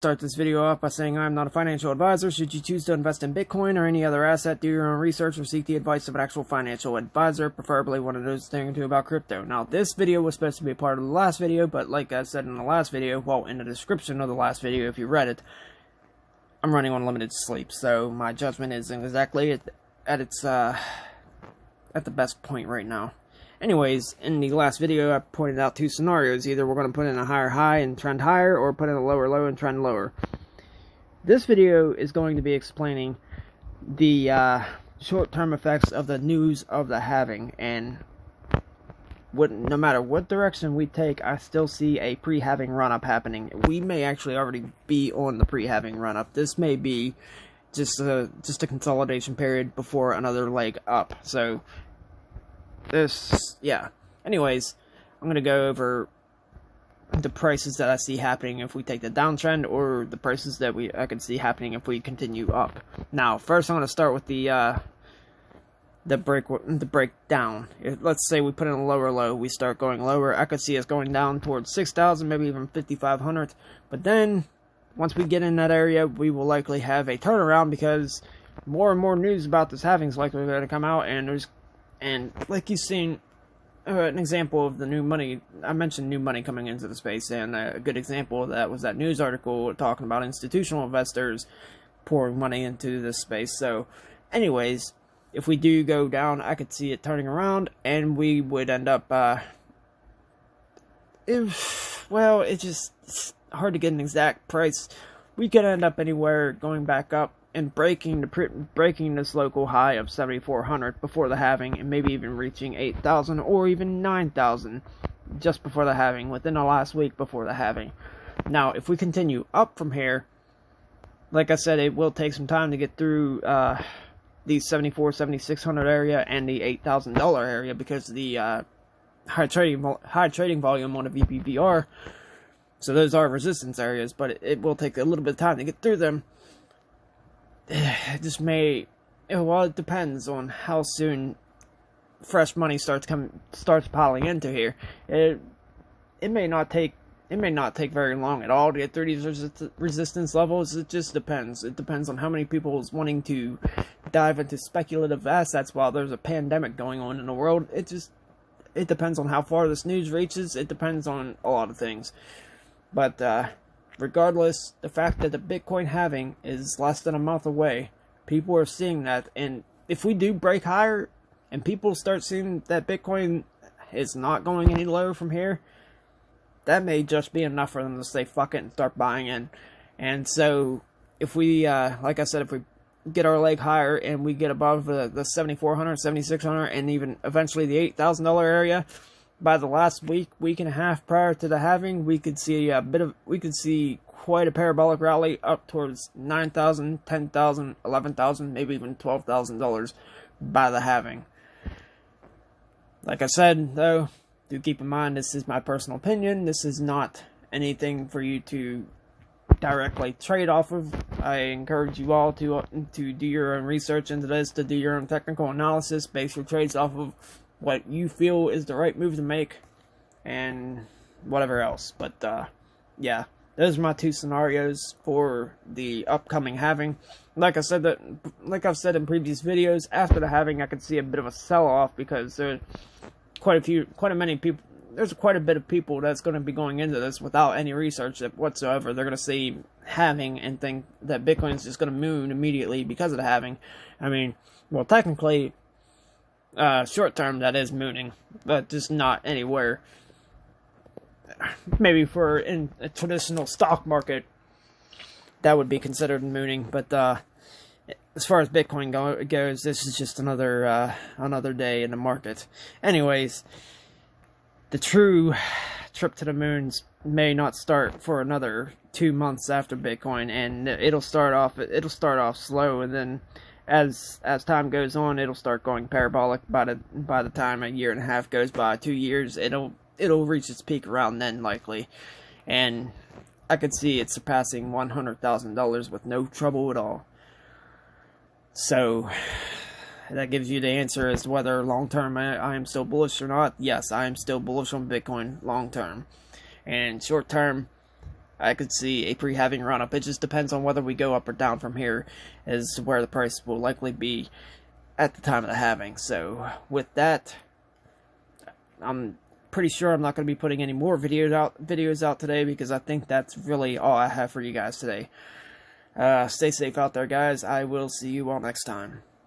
Start this video off by saying I'm not a financial advisor. Should you choose to invest in Bitcoin or any other asset, do your own research or seek the advice of an actual financial advisor, preferably one of those thinking about crypto. Now, this video was supposed to be a part of the last video, but like I said in the last video, well, in the description of the last video, if you read it, I'm running on limited sleep, so my judgment isn't exactly at the best point right now. Anyways, in the last video, I pointed out two scenarios. Either we're going to put in a higher high and trend higher, or put in a lower low and trend lower. This video is going to be explaining the short-term effects of the news of the halving. And no matter what direction we take, I still see a pre-halving run-up happening. We may actually already be on the pre-halving run-up. This may be just a consolidation period before another leg up. So anyways, I'm gonna go over the prices that I see happening if we take the downtrend, or the prices that I can see happening if we continue up. Now, first I'm gonna start with the breakdown. Let's say we put in a lower low, we start going lower. I could see us going down towards 6,000, maybe even 5,500. But then, once we get in that area, we will likely have a turnaround, because more and more news about this halving is likely going to come out, and like you've seen, an example of the new money. I mentioned new money coming into the space, and a good example of that was that news article talking about institutional investors pouring money into this space. So, anyways, if we do go down, I could see it turning around, and we would end up, it's hard to get an exact price. We could end up anywhere going back up and breaking this local high of 7,400 before the halving, and maybe even reaching 8,000 or even 9,000 just before the halving, within the last week before the halving. Now, if we continue up from here, like I said, it will take some time to get through the 7,600 area and the $8,000 area, because of the high trading volume on a VPVR. So those are resistance areas, but it will take a little bit of time to get through them. It depends on how soon fresh money starts piling into here. It may not take very long at all to get through these resistance levels. It just depends. It depends on how many people is wanting to dive into speculative assets while there's a pandemic going on in the world. It depends on how far this news reaches. It depends on a lot of things. But regardless, the fact that the Bitcoin halving is less than a month away, people are seeing that. And if we do break higher and people start seeing that Bitcoin is not going any lower from here, that may just be enough for them to say fuck it and start buying in. And so if we, like I said, if we get our leg higher and we get above the 7,400, 7,600, and even eventually the $8,000 area, by the last week and a half prior to the halving, we could see quite a parabolic rally up towards $9,000, $10,000, $11,000, maybe even $12,000 by the halving. Like I said, though, do keep in mind, this is my personal opinion. This is not anything for you to directly trade off of. I encourage you all to do your own research into this, to do your own technical analysis, base your trades off of what you feel is the right move to make, and whatever else. But yeah, those are my two scenarios for the upcoming halving. Like I've said in previous videos, after the halving, I could see a bit of a sell-off, because there's quite a bit of people that's going to be going into this without any research whatsoever. They're going to see halving and think that Bitcoin is just going to moon immediately because of the halving. I mean, well, technically, short term, that is mooning, but just not anywhere. Maybe in a traditional stock market, that would be considered mooning. But as far as Bitcoin goes, this is just another day in the market. Anyways, the true trip to the moons may not start for another 2 months after Bitcoin, and it'll start off slow, and then as time goes on, it'll start going parabolic. By the time a year and a half goes by, 2 years, it'll reach its peak around then, likely. And I could see it surpassing $100,000 with no trouble at all. So that gives you the answer as to whether long term I am still bullish or not. Yes, I am still bullish on Bitcoin long term. And short term, I could see a pre-halving run up. It just depends on whether we go up or down from here as to where the price will likely be at the time of the halving. So with that, I'm pretty sure I'm not going to be putting any more videos out today, because I think that's really all I have for you guys today. Stay safe out there, guys. I will see you all next time.